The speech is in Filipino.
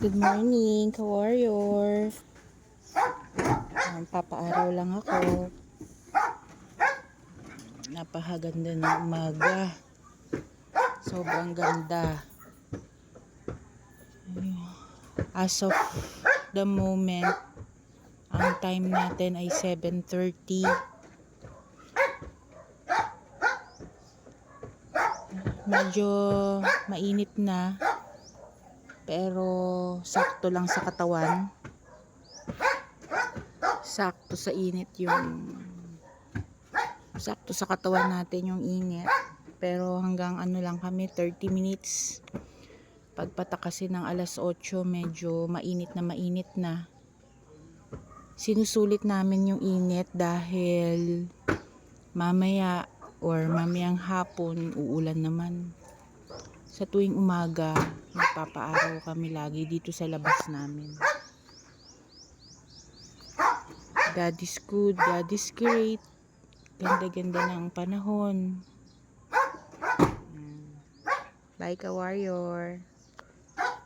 Good morning, ka-warrior. Papaaraw lang ako. Napakaganda ng umaga. Sobrang ganda. As of the moment, ang time natin ay 7:30. Medyo mainit na, pero sakto lang sa katawan. Sakto sa init sakto sa katawan natin yung init. Pero hanggang ano lang kami, 30 minutes. Pagpatak kasi ng alas 8, medyo mainit na. Sinusulit namin yung init dahil mamaya or mamayang hapon uulan naman. Sa tuwing umaga, nagpapaaraw kami lagi dito sa labas namin. God is good, God is great. Ganda-ganda ng panahon. Bye, ka-warrior.